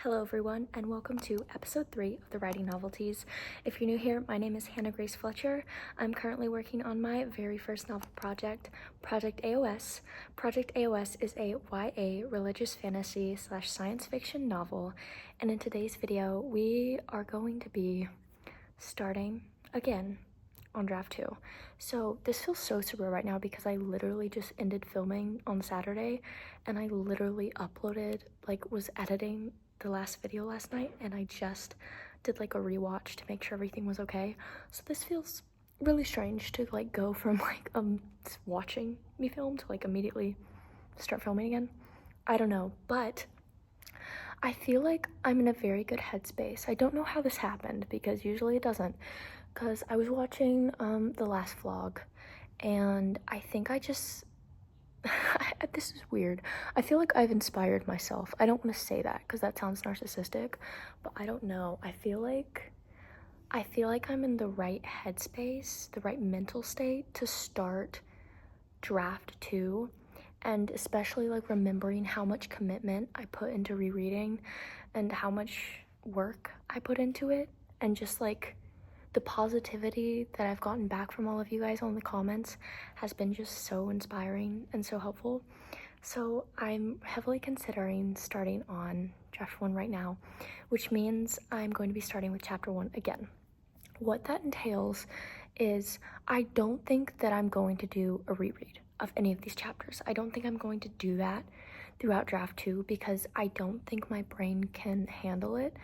Hello everyone, and welcome to episode 3 of the Writing Novelties. If you're new here, my name is Hannah Grace Fletcher. I'm currently working on my very first novel project, Project AOS. Project AOS is a YA religious fantasy / science fiction novel, and in today's video, we are going to be starting again on draft 2. So this feels so surreal right now because I literally just ended filming on Saturday, and I literally uploaded, was editing the last video last night, and I just did a rewatch to make sure everything was okay. So this feels really strange to go from watching me film to immediately start filming again. I don't know, but I feel like I'm in a very good headspace. I don't know how this happened because usually it doesn't, because I was watching the last vlog, and I think I just this is weird. I feel like I've inspired myself. I don't want to say that because that sounds narcissistic, but I don't know. I feel like I'm in the right headspace, the right mental state to start draft 2, and especially remembering how much commitment I put into rereading and how much work I put into it, and just the positivity that I've gotten back from all of you guys on the comments has been just so inspiring and so helpful. So I'm heavily considering starting on draft 1 right now, which means I'm going to be starting with chapter 1 again. What that entails is I don't think that I'm going to do a reread of any of these chapters. I don't think I'm going to do that throughout draft 2 because I don't think my brain can handle it.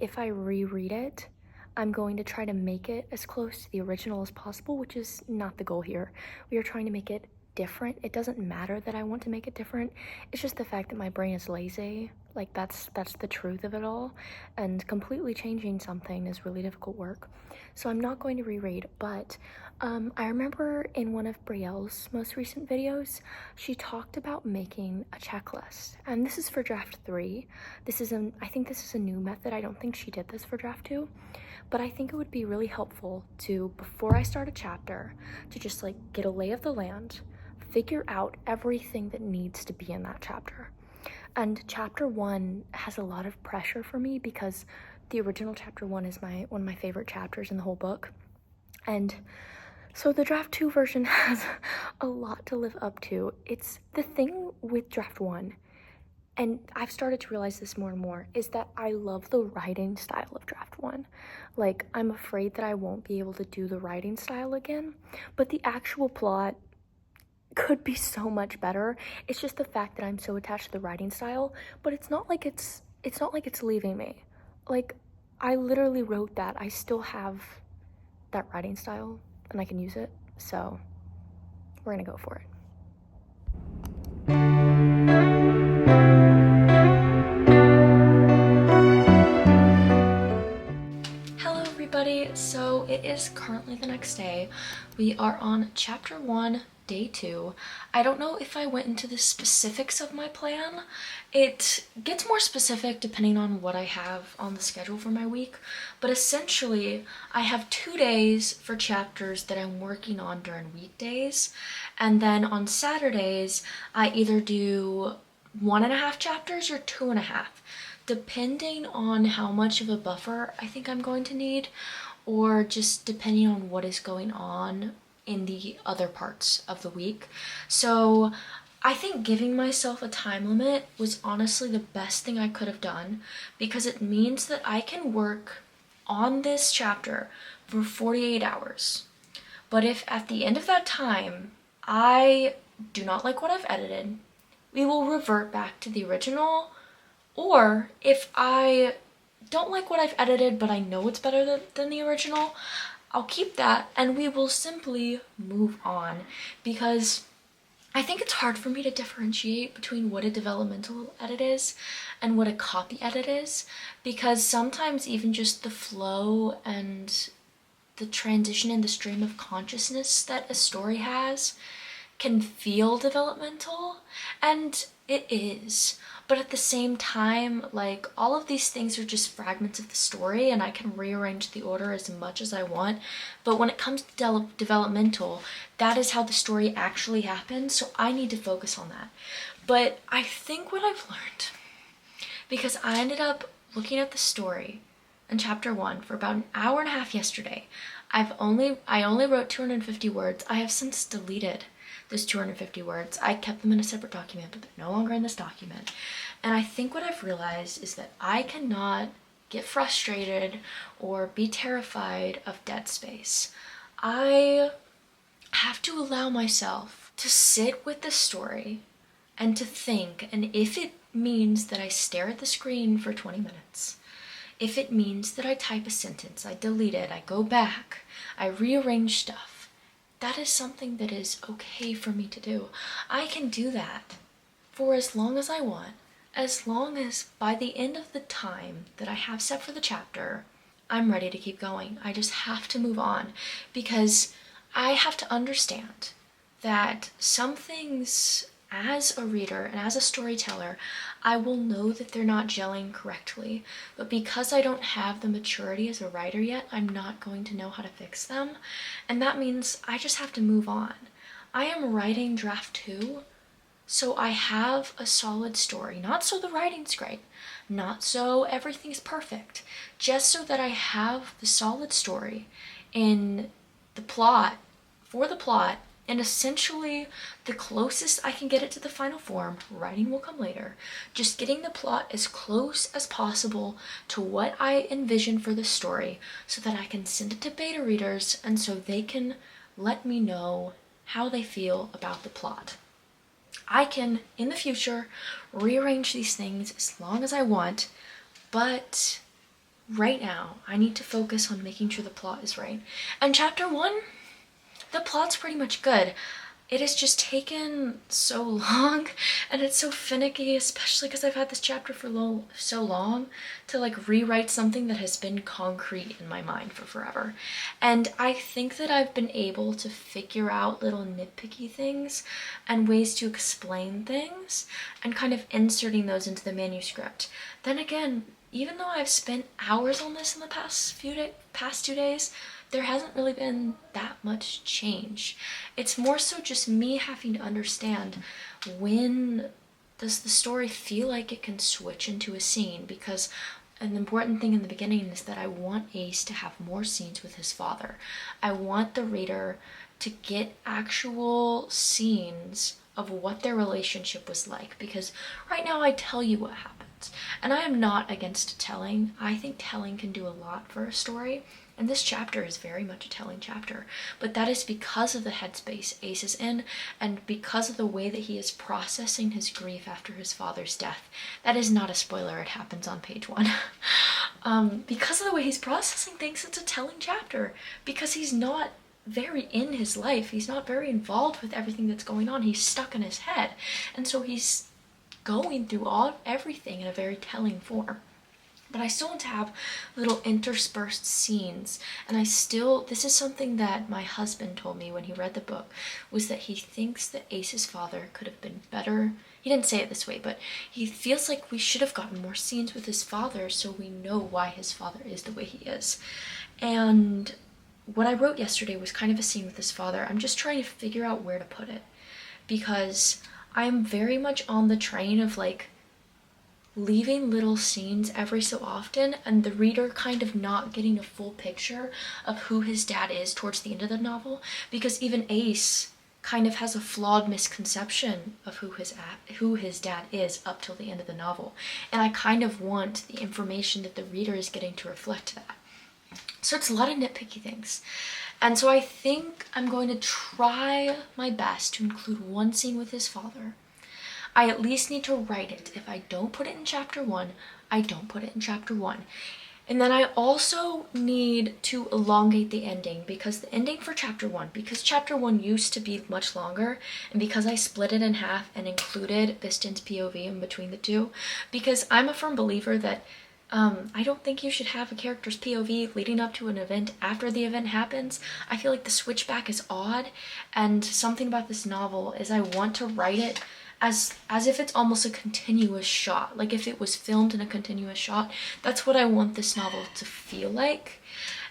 If I reread it, I'm going to try to make it as close to the original as possible, which is not the goal here. We are trying to make it different. It doesn't matter that I want to make it different. It's just the fact that my brain is lazy. That's the truth of it all. And completely changing something is really difficult work. So I'm not going to reread, but I remember in one of Brielle's most recent videos, she talked about making a checklist. And this is for draft 3. I think this is a new method. I don't think she did this for draft 2. But I think it would be really helpful to, before I start a chapter, to just get a lay of the land, figure out everything that needs to be in that chapter. And chapter 1 has a lot of pressure for me because the original chapter 1 is one of my favorite chapters in the whole book. And so the draft 2 version has a lot to live up to. It's the thing with draft 1, and I've started to realize this more and more, is that I love the writing style of draft 1. I'm afraid that I won't be able to do the writing style again, but the actual plot could be so much better. It's just the fact that I'm so attached to the writing style, but it's not like it's leaving me. I literally wrote that. I still have that writing style and I can use it. So we're gonna go for it. So it is currently the next day. We are on chapter 1, day 2. I don't know if I went into the specifics of my plan. It gets more specific depending on what I have on the schedule for my week, but essentially I have 2 days for chapters that I'm working on during weekdays, and then on Saturdays I either do 1.5 chapters or 2.5, depending on how much of a buffer I think I'm going to need, or just depending on what is going on in the other parts of the week. So I think giving myself a time limit was honestly the best thing I could have done, because it means that I can work on this chapter for 48 hours. But if at the end of that time I do not like what I've edited, we will revert back to the original. Or if I don't like what I've edited, but I know it's better than the original, I'll keep that and we will simply move on, because I think it's hard for me to differentiate between what a developmental edit is and what a copy edit is, because sometimes even just the flow and the transition and the stream of consciousness that a story has can feel developmental, and it is. But at the same time, all of these things are just fragments of the story, and I can rearrange the order as much as I want. But when it comes to developmental, that is how the story actually happens, so I need to focus on that. But I think what I've learned because I ended up looking at the story in chapter 1 for about an hour and a half yesterday. I only wrote 250 words. I have since deleted those 250 words. I kept them in a separate document, but they're no longer in this document. And I think what I've realized is that I cannot get frustrated or be terrified of dead space. I have to allow myself to sit with the story and to think, and if it means that I stare at the screen for 20 minutes, if it means that I type a sentence, I delete it, I go back, I rearrange stuff, that is something that is okay for me to do. I can do that for as long as I want, as long as by the end of the time that I have set for the chapter, I'm ready to keep going. I just have to move on, because I have to understand that some things as a reader and as a storyteller, I will know that they're not gelling correctly, but because I don't have the maturity as a writer yet, I'm not going to know how to fix them, and that means I just have to move on. I am writing draft 2, so I have a solid story, not so the writing's great, not so everything's perfect, just so that I have the solid story in the plot, for the plot, and essentially the closest I can get it to the final form. Writing will come later. Just getting the plot as close as possible to what I envision for the story so that I can send it to beta readers and so they can let me know how they feel about the plot. I can, in the future, rearrange these things as long as I want, but right now I need to focus on making sure the plot is right. And chapter 1, the plot's pretty much good. It has just taken so long, and it's so finicky, especially because I've had this chapter for so long, to like rewrite something that has been concrete in my mind for forever. And I think that I've been able to figure out little nitpicky things and ways to explain things and kind of inserting those into the manuscript. Then again, even though I've spent hours on this in the past 2 days, there hasn't really been that much change. It's more so just me having to understand, when does the story feel like it can switch into a scene, because an important thing in the beginning is that I want Ace to have more scenes with his father. I want the reader to get actual scenes of what their relationship was like, because right now I tell you what happens, and I am not against telling. I think telling can do a lot for a story, and this chapter is very much a telling chapter, but that is because of the headspace Ace is in, and because of the way that he is processing his grief after his father's death. That is not a spoiler, it happens on page 1. Because of the way he's processing things, it's a telling chapter, because he's not very in his life, he's not very involved with everything that's going on, he's stuck in his head, and so he's going through everything in a very telling form. But I still want to have little interspersed scenes, and this is something that my husband told me when he read the book, was that he thinks that Ace's father could have been better. He didn't say it this way, but he feels like we should have gotten more scenes with his father so we know why his father is the way he is. And what I wrote yesterday was kind of a scene with his father. I'm just trying to figure out where to put it, because I'm very much on the train of like leaving little scenes every so often and the reader kind of not getting a full picture of who his dad is towards the end of the novel, because even Ace kind of has a flawed misconception of who his dad is up till the end of the novel, and I kind of want the information that the reader is getting to reflect that. So it's a lot of nitpicky things, and so I think I'm going to try my best to include one scene with his father. I at least need to write it. If I don't put it in chapter 1, I don't put it in chapter 1. And then I also need to elongate the ending, because the ending for chapter 1, because chapter 1 used to be much longer, and because I split it in half and included Biston's POV in between the two, because I'm a firm believer that I don't think you should have a character's POV leading up to an event after the event happens. I feel like the switchback is odd, and something about this novel is I want to write it as if it's almost a continuous shot. Like if it was filmed in a continuous shot, that's what I want this novel to feel like.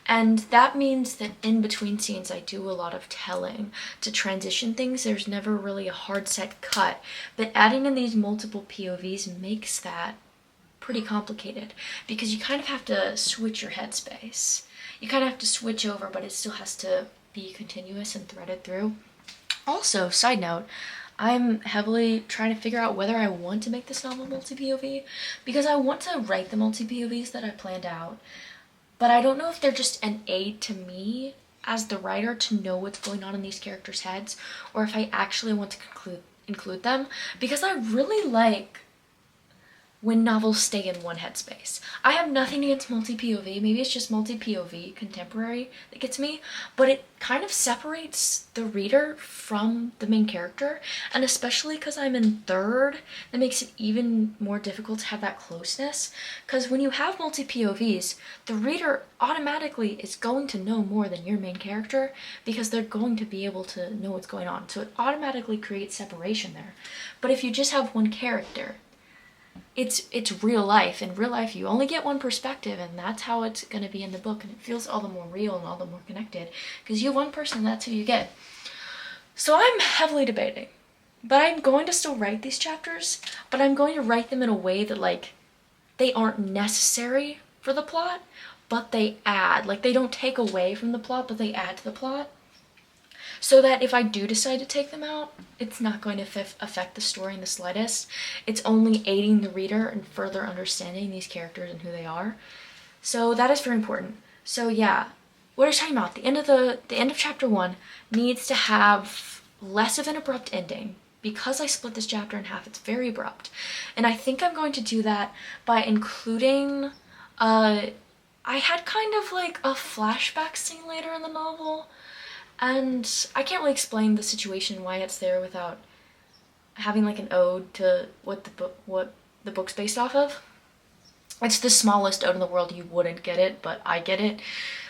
And that means that in between scenes I do a lot of telling to transition things. There's never really a hard set cut, but adding in these multiple POVs makes that pretty complicated because you kind of have to switch your headspace. You kind of have to switch over, but it still has to be continuous and threaded through. Also, side note, I'm heavily trying to figure out whether I want to make this novel multi-POV because I want to write the multi-POVs that I planned out, but I don't know if they're just an aid to me as the writer to know what's going on in these characters' heads, or if I actually want to include them, because I really like when novels stay in one headspace. I have nothing against multi-POV, maybe it's just multi-POV contemporary that gets me, but it kind of separates the reader from the main character, and especially because I'm in third, that makes it even more difficult to have that closeness, because when you have multi-POVs, the reader automatically is going to know more than your main character, because they're going to be able to know what's going on, so it automatically creates separation there. But if you just have one character, it's real life. In real life, you only get one perspective, and that's how it's going to be in the book, and it feels all the more real and all the more connected because you have one person, that's who you get. So I'm heavily debating, but I'm going to still write these chapters, but I'm going to write them in a way that, like, they aren't necessary for the plot, but they add. Like, they don't take away from the plot, but they add to the plot. So that if I do decide to take them out, it's not going to affect the story in the slightest. It's only aiding the reader in further understanding these characters and who they are. So that is very important. So yeah, what I was talking about, the end of chapter 1 needs to have less of an abrupt ending. Because I split this chapter in half, it's very abrupt. And I think I'm going to do that by including, I had kind of like a flashback scene later in the novel. And I can't really explain the situation, why it's there, without having like an ode to what the book's based off of. It's the smallest ode in the world. You wouldn't get it, but I get it.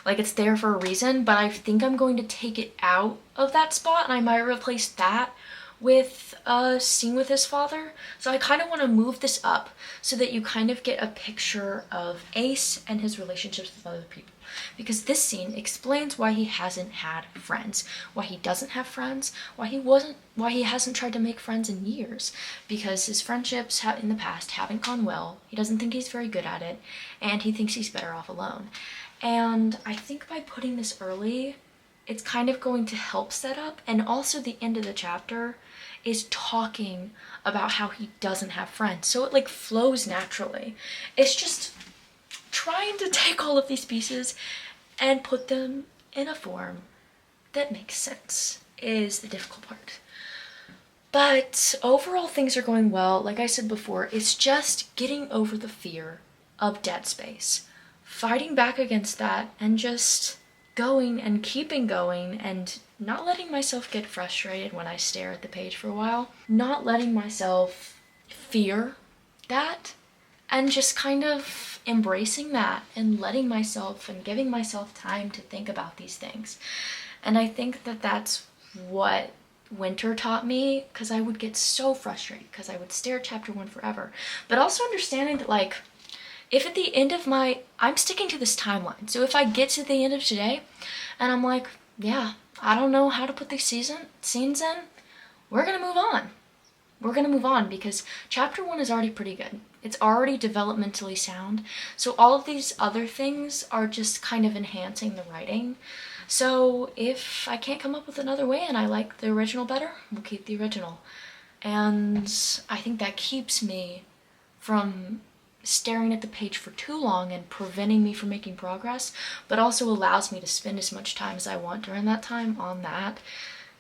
Like, it's there for a reason, but I think I'm going to take it out of that spot, and I might replace that with a scene with his father. So I kind of want to move this up so that you kind of get a picture of Ace and his relationships with other people. Because this scene explains why he hasn't had friends, why he doesn't have friends, why he hasn't tried to make friends in years, because his friendships in the past haven't gone well. He doesn't think he's very good at it, and he thinks he's better off alone. And I think by putting this early, it's kind of going to help set up, and also the end of the chapter is talking about how he doesn't have friends, so it like flows naturally. It's just trying to take all of these pieces and put them in a form that makes sense is the difficult part. But overall, things are going well. Like I said before, it's just getting over the fear of dead space, fighting back against that, and just going and keeping going, and not letting myself get frustrated when I stare at the page for a while, not letting myself fear that, and just kind of embracing that and letting myself and giving myself time to think about these things. And I think that that's what winter taught me, because I would get so frustrated because I would stare at chapter 1 forever. But also understanding that, like, if at the end of I'm sticking to this timeline, so if I get to the end of today and I'm like, yeah, I don't know how to put these scenes in, we're gonna move on. We're gonna move on because chapter 1 is already pretty good. It's already developmentally sound, so all of these other things are just kind of enhancing the writing. So if I can't come up with another way and I like the original better, we'll keep the original. And I think that keeps me from staring at the page for too long and preventing me from making progress, but also allows me to spend as much time as I want during that time on that,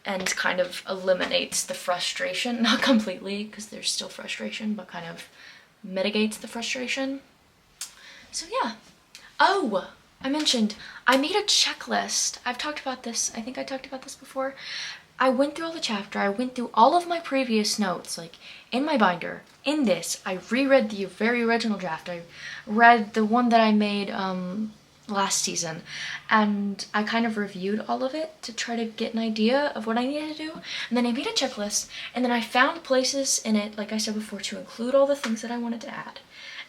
and kind of eliminates the frustration, not completely, because there's still frustration, but kind of mitigates the frustration. So yeah. Oh, I mentioned I made a checklist. I've talked about this. I think I talked about this before. I went through all the chapter. I went through all of my previous notes, like in my binder. In this, I reread the very original draft. I read the one that I made last season, and I kind of reviewed all of it to try to get an idea of what I needed to do, and then I made a checklist, and then I found places in it, like I said before, to include all the things that I wanted to add.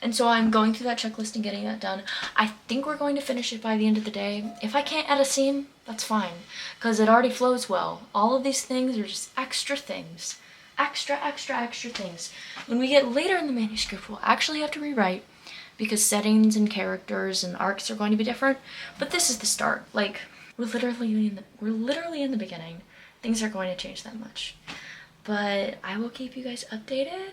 And so I'm going through that checklist and getting that done. I think we're going to finish it by the end of the day. If I can't add a scene, that's fine, because it already flows well. All of these things are just extra things. Extra things. When we get later in the manuscript, we'll actually have to rewrite, because settings and characters and arcs are going to be different. But this is the start. Like, we're literally in the beginning. Things are going to change that much. But I will keep you guys updated.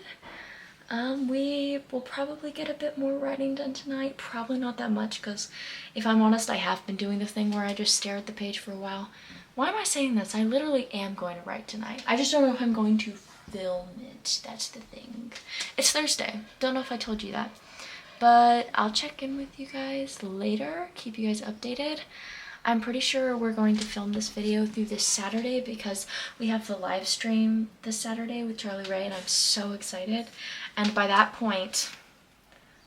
We will probably get a bit more writing done tonight. Probably not that much, because if I'm honest, I have been doing the thing where I just stare at the page for a while. Why am I saying this? I literally am going to write tonight. I just don't know if I'm going to film it. That's the thing. It's Thursday. Don't know if I told you that. But I'll check in with you guys later. Keep you guys updated. I'm pretty sure we're going to film this video through this Saturday because we have the live stream this Saturday with Charlie Ray, and I'm so excited. And by that point,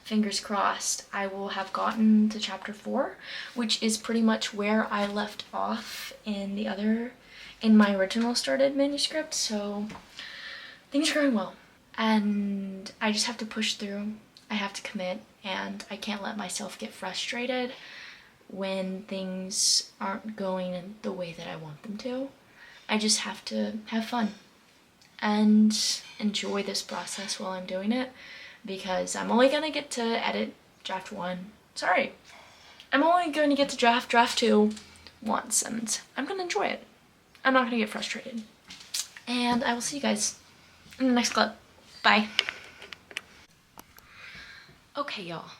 fingers crossed, I will have gotten to chapter 4, which is pretty much where I left off in my original started manuscript. So things are going well, and I just have to push through. I have to commit, and I can't let myself get frustrated when things aren't going in the way that I want them to. I just have to have fun and enjoy this process while I'm doing it, because I'm only gonna get to edit draft 1. Sorry. I'm only going to get to draft 2 once, and I'm gonna enjoy it. I'm not gonna get frustrated. And I will see you guys in the next clip. Bye. Okay, y'all.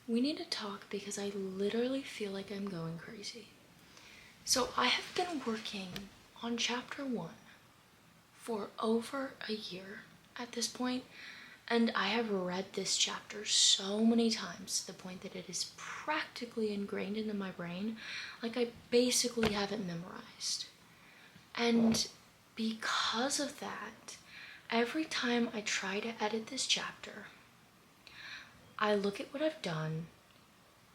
We need to talk because I literally feel like I'm going crazy. So I have been working on chapter 1 for over a year at this point, and I have read this chapter so many times to the point that it is practically ingrained into my brain. Like, I basically have it memorized. And because of that, every time I try to edit this chapter, I look at what I've done,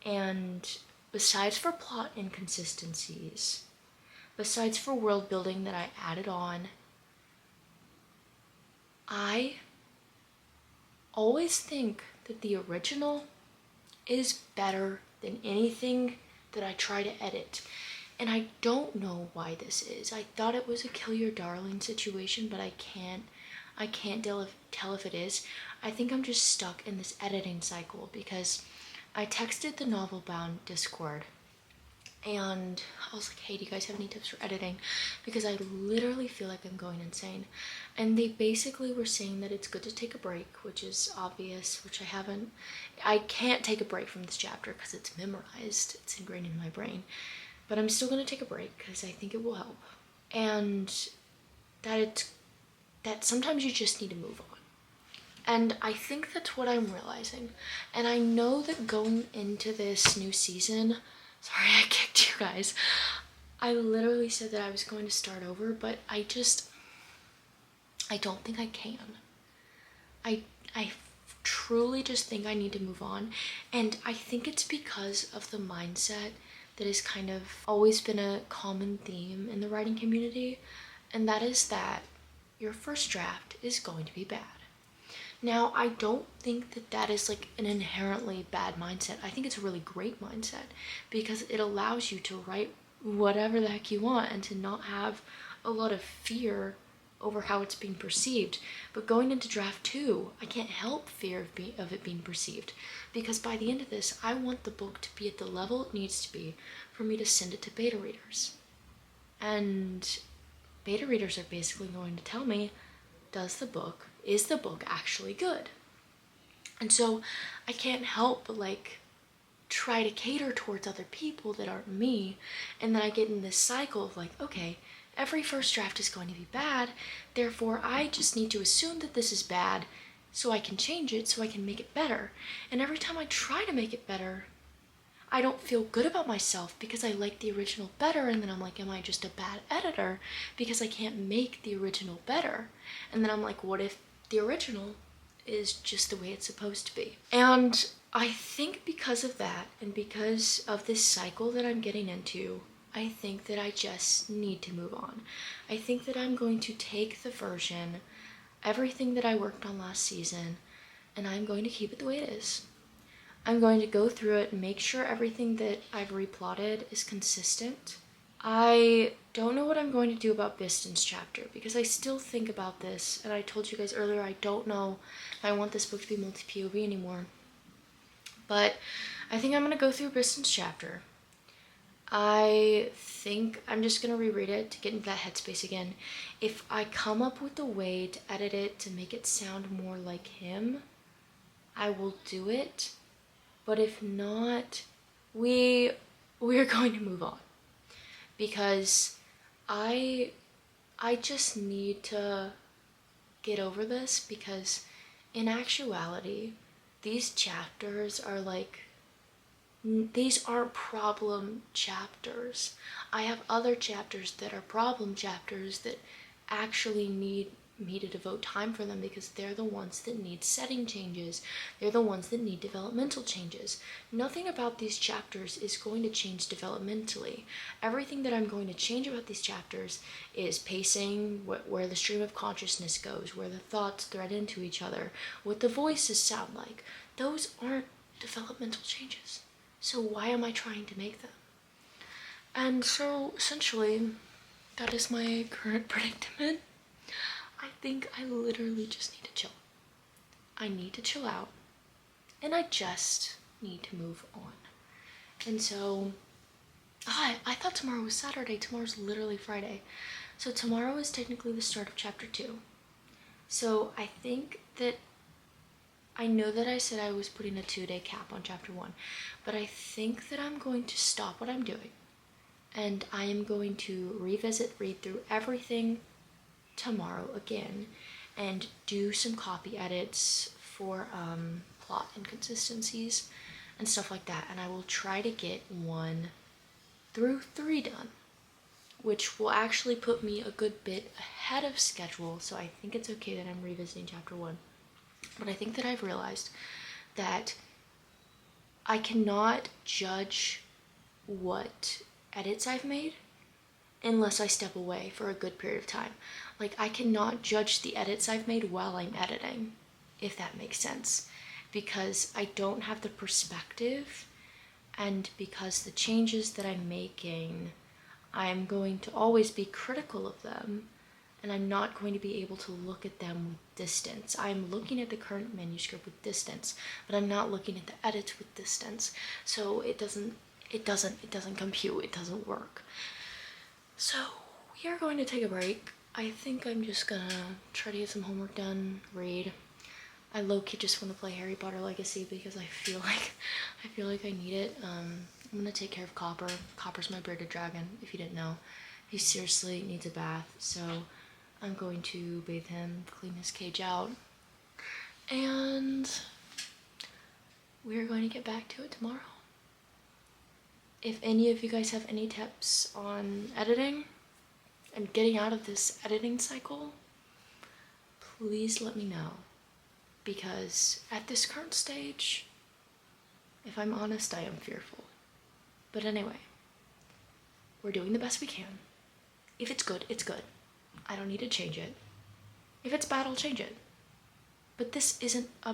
and besides for plot inconsistencies, besides for world building that I added on, I always think that the original is better than anything that I try to edit. And I don't know why this is. I thought it was a kill your darling situation, but I can't tell if it is. I think I'm just stuck in this editing cycle because I texted the Novel Bound Discord and I was like, hey, do you guys have any tips for editing? Because I literally feel like I'm going insane. And they basically were saying that it's good to take a break, which is obvious, which I can't take a break from this chapter because it's memorized, it's ingrained in my brain. But I'm still gonna take a break because I think it will help. And that sometimes you just need to move on. And I think that's what I'm realizing. And I know that going into this new season, sorry I kicked you guys, I literally said that I was going to start over, but I don't think I can. I truly just think I need to move on. And I think it's because of the mindset that has kind of always been a common theme in the writing community. And that is that your first draft is going to be bad. Now, I don't think that is like an inherently bad mindset. I think it's a really great mindset because it allows you to write whatever the heck you want and to not have a lot of fear over how it's being perceived. But going into draft 2, I can't help fear of it being perceived, because by the end of this, I want the book to be at the level it needs to be for me to send it to beta readers. And beta readers are basically going to tell me, is the book actually good? And so I can't help but like try to cater towards other people that aren't me, and then I get in this cycle of like, okay, every first draft is going to be bad, therefore I just need to assume that this is bad so I can change it, so I can make it better. And every time I try to make it better, I don't feel good about myself because I like the original better, and then I'm like, am I just a bad editor because I can't make the original better? And then I'm like, what if the original is just the way it's supposed to be? And I think because of that, and because of this cycle that I'm getting into, I think that I just need to move on. I think that I'm going to take the version, everything that I worked on last season, and I'm going to keep it the way it is. I'm going to go through it and make sure everything that I've replotted is consistent. I don't know what I'm going to do about Biston's chapter because I still think about this, and I told you guys earlier I don't know if I want this book to be multi-POV anymore. But I think I'm gonna go through Bristen's chapter. I think I'm just gonna reread it to get into that headspace again. If I come up with a way to edit it to make it sound more like him, I will do it. But if not, we're going to move on, because I just need to get over this, because in actuality, these chapters are like, these aren't problem chapters. I have other chapters that are problem chapters that actually need me to devote time for them, because they're the ones that need setting changes. They're the ones that need developmental changes. Nothing about these chapters is going to change developmentally. Everything that I'm going to change about these chapters is pacing, where the stream of consciousness goes, where the thoughts thread into each other, what the voices sound like. Those aren't developmental changes. So why am I trying to make them? And so essentially, that is my current predicament. I think I literally just need to chill. I need to chill out, and I just need to move on. And so, I thought tomorrow was Saturday. Tomorrow's literally Friday. So tomorrow is technically the start of chapter 2. So I think that, I know that I said I was putting a 2-day cap on chapter 1, but I think that I'm going to stop what I'm doing, and I am going to read through everything tomorrow again, and do some copy edits for plot inconsistencies and stuff like that, and I will try to get 1 through 3 done, which will actually put me a good bit ahead of schedule. So I think it's okay that I'm revisiting chapter 1. But I think that I've realized that I cannot judge what edits I've made unless I step away for a good period of time. Like, I cannot judge the edits I've made while I'm editing, if that makes sense, because I don't have the perspective, and because the changes that I'm making, I'm going to always be critical of them, and I'm not going to be able to look at them with distance. I'm looking at the current manuscript with distance, but I'm not looking at the edits with distance. So it doesn't compute, it doesn't work. So we are going to take a break. I think I'm just gonna try to get some homework done, read. I low-key just want to play Harry Potter Legacy because I feel like I need it. I'm gonna take care of Copper. Copper's my bearded dragon, if you didn't know. He seriously needs a bath, so I'm going to bathe him, clean his cage out, and we're going to get back to it tomorrow. If any of you guys have any tips on editing and getting out of this editing cycle, please let me know. Because at this current stage, if I'm honest, I am fearful. But anyway, we're doing the best we can. If it's good, it's good. I don't need to change it. If it's bad, I'll change it. But this isn't a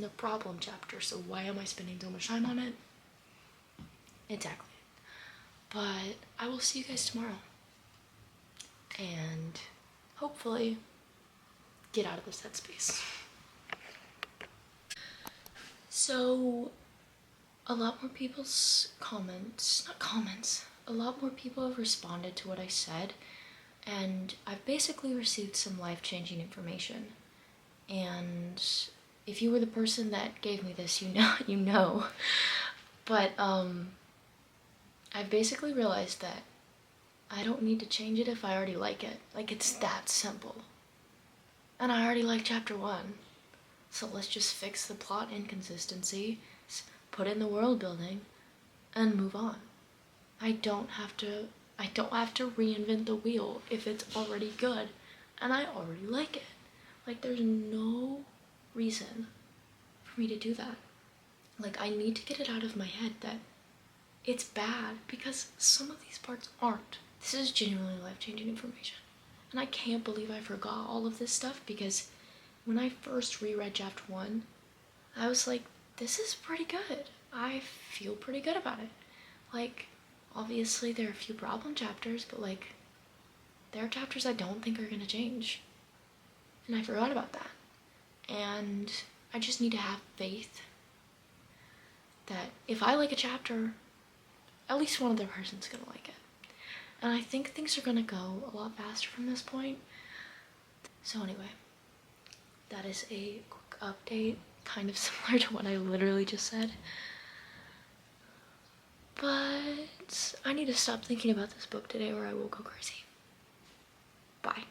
problem chapter, so why am I spending so much time on it? Exactly. But I will see you guys tomorrow. And hopefully get out of this headspace. So, a lot more people's a lot more people have responded to what I said, and I've basically received some life-changing information. And if you were the person that gave me this, you know. But I've basically realized that I don't need to change it if I already like it. Like, it's that simple. And I already like chapter 1. So let's just fix the plot inconsistency, put in the world building, and move on. I don't have to reinvent the wheel if it's already good and I already like it. Like, there's no reason for me to do that. Like, I need to get it out of my head that it's bad, because some of these parts aren't. This is genuinely life-changing information. And I can't believe I forgot all of this stuff, because when I first reread chapter 1, I was like, this is pretty good. I feel pretty good about it. Like, obviously there are a few problem chapters, but like, there are chapters I don't think are gonna change. And I forgot about that. And I just need to have faith that if I like a chapter, at least one other person's gonna like it. And I think things are gonna go a lot faster from this point. So anyway, that is a quick update, kind of similar to what I literally just said. But I need to stop thinking about this book today or I will go crazy. Bye.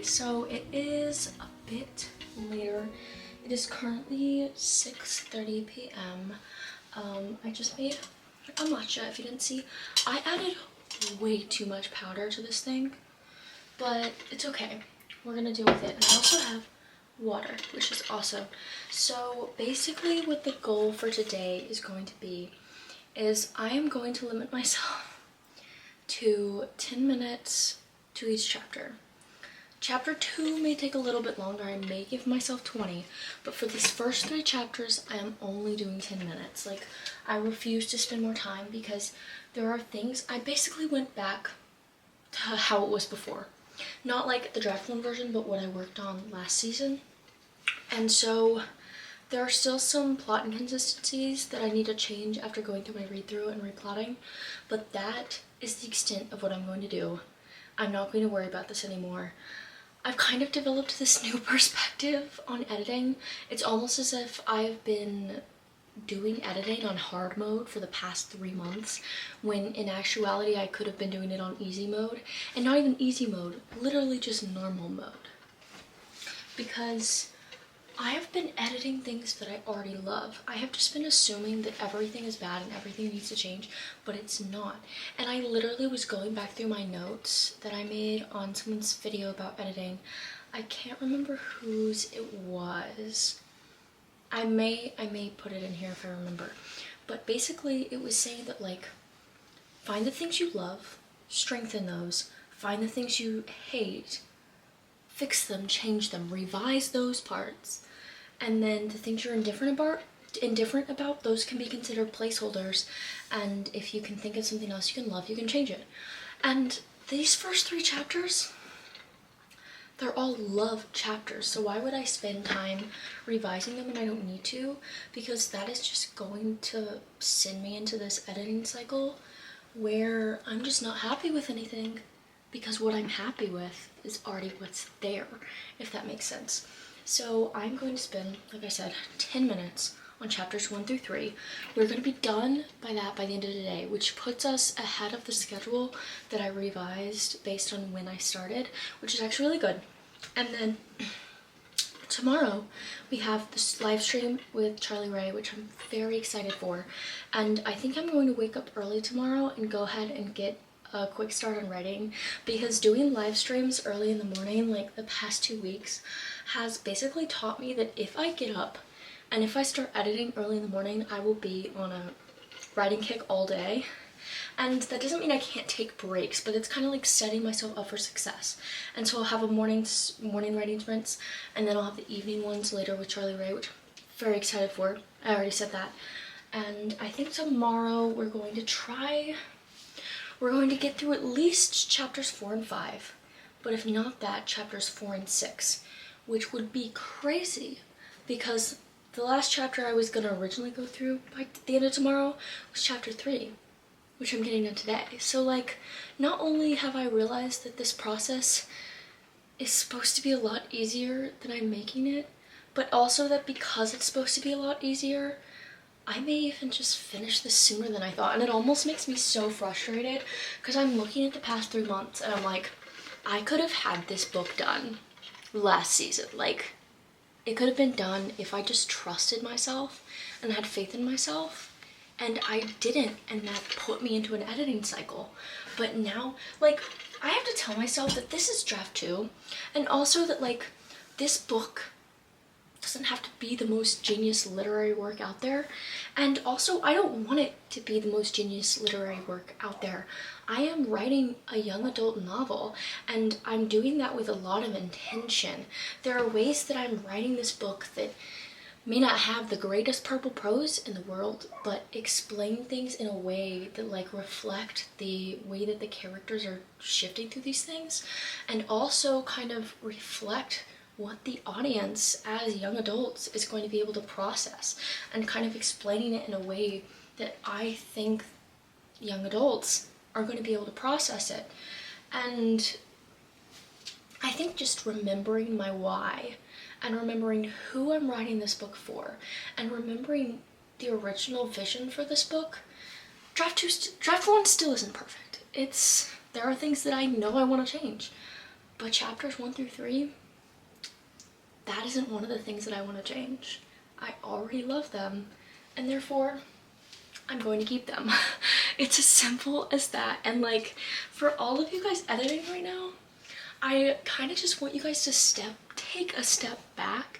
So it is a bit later. It is currently 6:30 p.m. I just made a matcha. If you didn't see, I added way too much powder to this thing, but it's okay. We're gonna deal with it. And I also have water, which is awesome. So basically what the goal for today is going to be is I am going to limit myself to 10 minutes to each chapter. Chapter 2 may take a little bit longer. I may give myself 20, but for these first 3 chapters, I am only doing 10 minutes. Like, I refuse to spend more time because there are things, I basically went back to how it was before. Not like the draft one version, but what I worked on last season. And so there are still some plot inconsistencies that I need to change after going through my read-through and replotting, but that is the extent of what I'm going to do. I'm not going to worry about this anymore. I've kind of developed this new perspective on editing. It's almost as if I've been doing editing on hard mode for the past 3 months, when in actuality I could have been doing it on easy mode, and not even easy mode, literally just normal mode. Because I have been editing things that I already love. I have just been assuming that everything is bad and everything needs to change, but it's not. And I literally was going back through my notes that I made on someone's video about editing. I can't remember whose it was. I may put it in here if I remember. But basically it was saying that, like, find the things you love, strengthen those, find the things you hate, fix them, change them, revise those parts, and then the things you're indifferent about, those can be considered placeholders, and if you can think of something else you can love, you can change it. And these first 3 chapters, they're all love chapters, so why would I spend time revising them when I don't need to? Because that is just going to send me into this editing cycle where I'm just not happy with anything, because what I'm happy with is already what's there, if that makes sense. So I'm going to spend, like I said, 10 minutes on chapters 1 through 3. We're going to be done by the end of the day, which puts us ahead of the schedule that I revised based on when I started, which is actually really good. And then tomorrow we have this live stream with Charlie Ray, which I'm very excited for. And I think I'm going to wake up early tomorrow and go ahead and get a quick start on writing, because doing live streams early in the morning, like the past 2 weeks, has basically taught me that if I get up and if I start editing early in the morning, I will be on a writing kick all day. And that doesn't mean I can't take breaks, but it's kind of like setting myself up for success. And so I'll have a morning writing sprints, and then I'll have the evening ones later with Charlie Ray, which I'm very excited for. I already said that. And I think tomorrow we're going to get through at least chapters 4 and 5, but if not that, chapters 4 and 6, which would be crazy, because the last chapter I was going to originally go through by the end of tomorrow was chapter 3. which I'm getting done today. So like, not only have I realized that this process is supposed to be a lot easier than I'm making it, but also that because it's supposed to be a lot easier, I may even just finish this sooner than I thought. And it almost makes me so frustrated because I'm looking at the past 3 months and I'm like, I could have had this book done last season. Like, it could have been done if I just trusted myself and had faith in myself, and I didn't, and that put me into an editing cycle. But now, like, I have to tell myself that this is draft 2, and also that, like, this book doesn't have to be the most genius literary work out there, and also I don't want it to be the most genius literary work out there. I am writing a young adult novel, and I'm doing that with a lot of intention. There are ways that I'm writing this book that may not have the greatest purple prose in the world, but explain things in a way that like reflect the way that the characters are shifting through these things, and also kind of reflect what the audience as young adults is going to be able to process, and kind of explaining it in a way that I think young adults are going to be able to process it. And I think just remembering my why, and remembering who I'm writing this book for, and remembering the original vision for this book. Draft 1 still isn't perfect. There are things that I know I want to change, but chapters 1 through 3, that isn't one of the things that I want to change. I already love them, and therefore I'm going to keep them. It's as simple as that. And like, for all of you guys editing right now, I kind of just want you guys to take a step back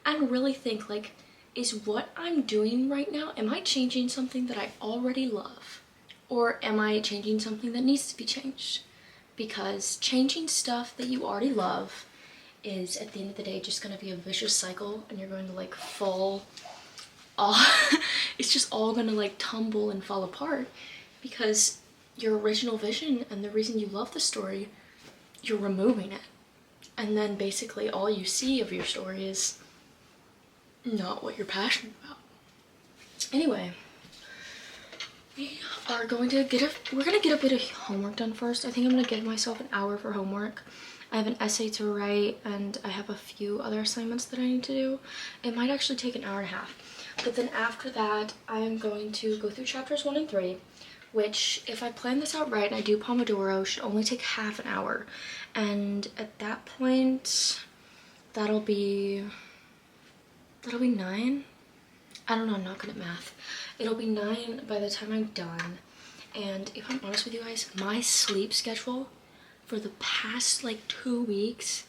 and really think, like, is what I'm doing right now, am I changing something that I already love? Or am I changing something that needs to be changed? Because changing stuff that you already love is, at the end of the day, just going to be a vicious cycle, and you're going to like fall off. It's just all going to like tumble and fall apart, because your original vision and the reason you love the story, you're removing it. And then basically all you see of your story is not what you're passionate about. Anyway, we're going to get a bit of homework done first. I think I'm going to give myself an hour for homework. I have an essay to write, and I have a few other assignments that I need to do. It might actually take an hour and a half. But then after that, I am going to go through chapters 1 and 3, which, if I plan this out right and I do Pomodoro, should only take half an hour. And at that point, that'll be 9. I don't know, I'm not good at math. It'll be 9 by the time I'm done. And if I'm honest with you guys, my sleep schedule for the past like 2 weeks,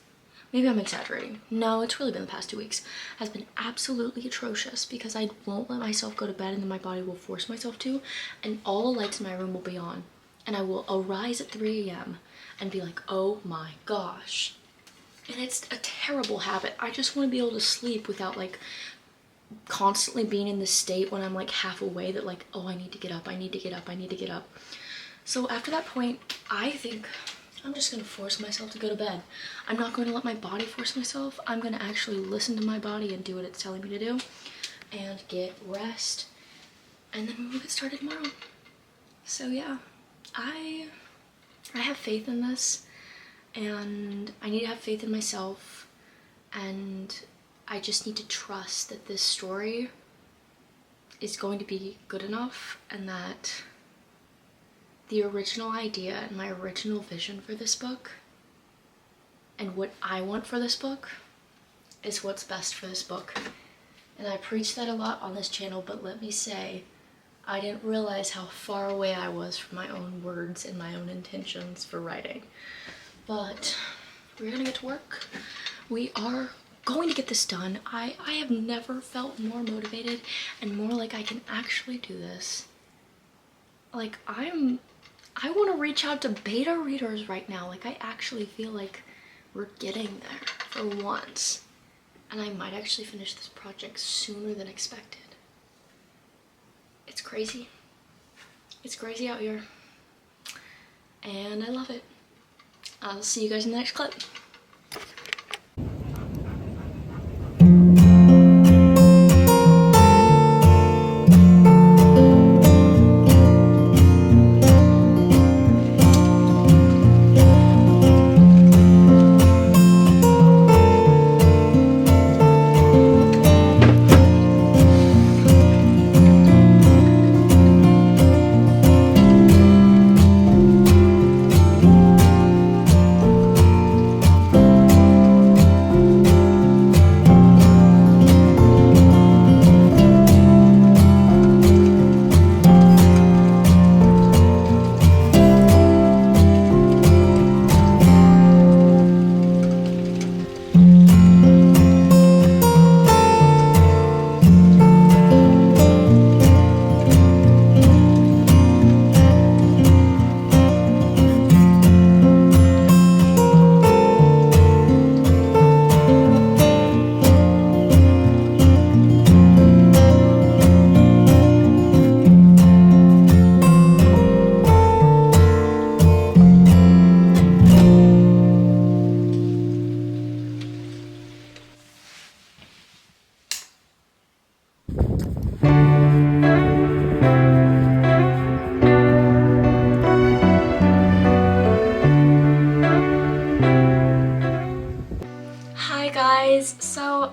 maybe I'm exaggerating, no, it's really been the past 2 weeks, has been absolutely atrocious, because I won't let myself go to bed, and then my body will force myself to, and all the lights in my room will be on, and I will arise at 3 a.m. and be like, oh my gosh. And it's a terrible habit. I just want to be able to sleep without like constantly being in this state when I'm like half away that like, oh, I need to get up, I need to get up, I need to get up. So after that point, I think I'm just going to force myself to go to bed. I'm not going to let my body force myself. I'm going to actually listen to my body and do what it's telling me to do, and get rest, and then we'll get started tomorrow. So yeah, I have faith in this, and I need to have faith in myself, and I just need to trust that this story is going to be good enough, and that the original idea and my original vision for this book, and what I want for this book, is what's best for this book. And I preach that a lot on this channel, but let me say, I didn't realize how far away I was from my own words and my own intentions for writing. But we're gonna get to work. We are going to get this done. I have never felt more motivated and more like I can actually do this. Like, I want to reach out to beta readers right now. Like, I actually feel like we're getting there for once. And I might actually finish this project sooner than expected. It's crazy. It's crazy out here. And I love it. I'll see you guys in the next clip.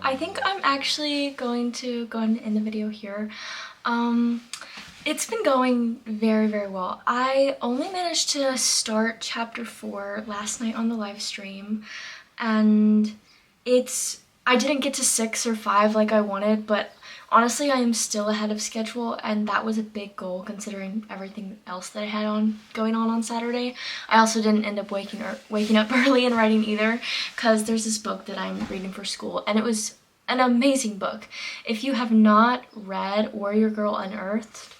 I think I'm actually going to go ahead and end the video here. It's been going very, very well. I only managed to start chapter 4 last night on the live stream, and I didn't get to 6 or 5 like I wanted, but honestly I am still ahead of schedule, and that was a big goal considering everything else that I had going on Saturday. I also didn't end up waking up early and writing either, because there's this book that I'm reading for school, and it was an amazing book. If you have not read Warrior Girl Unearthed,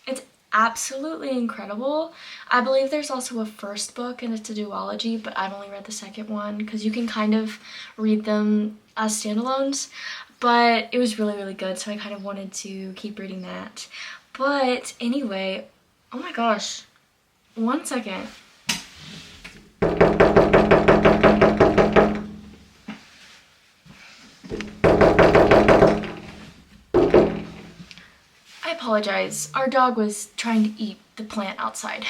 it's absolutely incredible. I believe there's also a first book and it's a duology, but I've only read the second one because you can kind of read them as standalones. But it was really, really good, so I kind of wanted to keep reading that. But anyway, oh my gosh, 1 second. I apologize. Our dog was trying to eat the plant outside.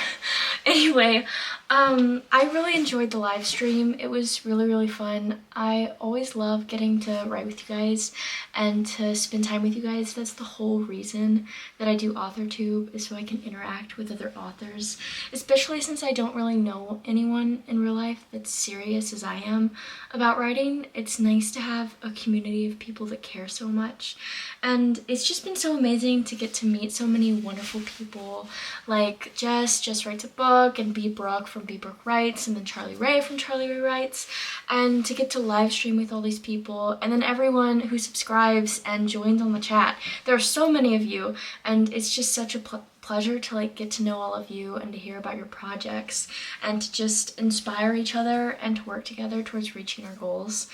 Anyway, I really enjoyed the live stream. It was really, really fun. I always love getting to write with you guys and to spend time with you guys. That's the whole reason that I do Authortube, is so I can interact with other authors, especially since I don't really know anyone in real life that's serious as I am about writing. It's nice to have a community of people that care so much, and it's just been so amazing to get to meet so many wonderful people, like Jess writes a book, and B. Brooke from B. Brooke Writes, and then Charlie Ray from Charlie Ray Writes, and to get to live stream with all these people, and then everyone who subscribes and joins on the chat. There are so many of you, and it's just such a pleasure to like get to know all of you and to hear about your projects and to just inspire each other and to work together towards reaching our goals.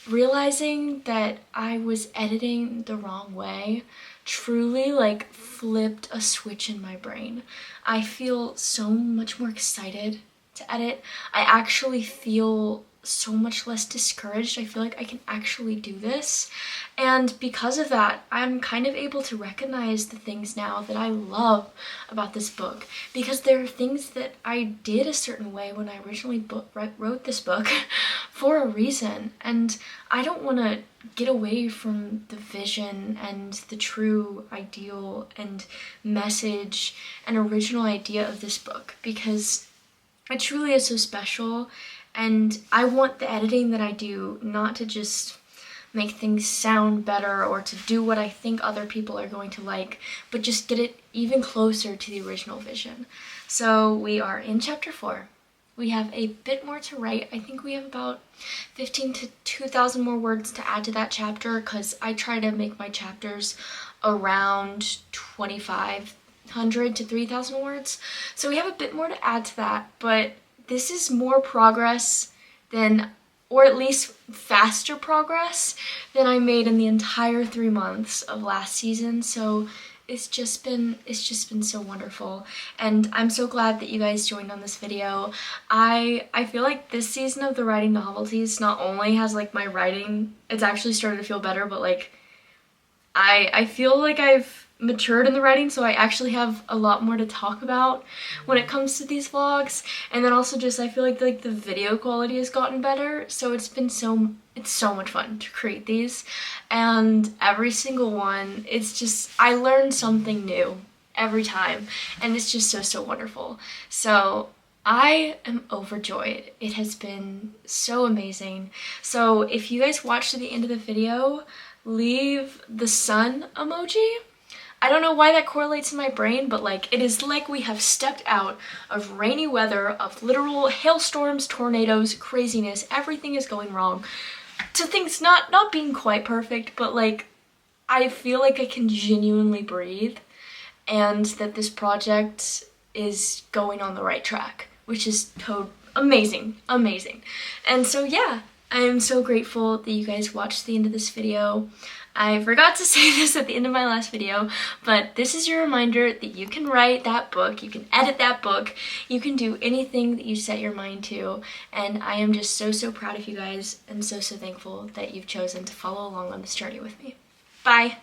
Realizing that I was editing the wrong way truly like flipped a switch in my brain. I feel so much more excited to edit. I actually feel so much less discouraged. I feel like I can actually do this, and because of that I'm kind of able to recognize the things now that I love about this book, because there are things that I did a certain way when I originally wrote this book for a reason, and I don't want to get away from the vision and the true ideal and message and original idea of this book, because it truly is so special. And I want the editing that I do not to just make things sound better or to do what I think other people are going to like, but just get it even closer to the original vision. So we are in chapter 4. We have a bit more to write. I think we have about 15 to 2,000 more words to add to that chapter, because I try to make my chapters around 2,500 to 3,000 words. So we have a bit more to add to that, but this is more progress than, or at least faster progress than I made in the entire 3 months of last season. So it's just been so wonderful, and I'm so glad that you guys joined on this video. I feel like this season of the Writing Novelties not only has like my writing, it's actually started to feel better, but like I feel like I've matured in the writing, so I actually have a lot more to talk about when it comes to these vlogs. And then also just I feel like the video quality has gotten better, so it's so much fun to create these, and every single one, it's just, I learn something new every time, and it's just so wonderful. So I am overjoyed. It has been so amazing. So if you guys watch to the end of the video, leave the sun emoji. I don't know why that correlates in my brain, but like it is like we have stepped out of rainy weather, of literal hailstorms, tornadoes, craziness, everything is going wrong, to things not being quite perfect, but like I feel like I can genuinely breathe, and that this project is going on the right track, which is amazing. And so yeah, I am so grateful that you guys watched the end of this video. I forgot to say this at the end of my last video, but this is your reminder that you can write that book, you can edit that book, you can do anything that you set your mind to, and I am just so proud of you guys and so thankful that you've chosen to follow along on this journey with me. Bye!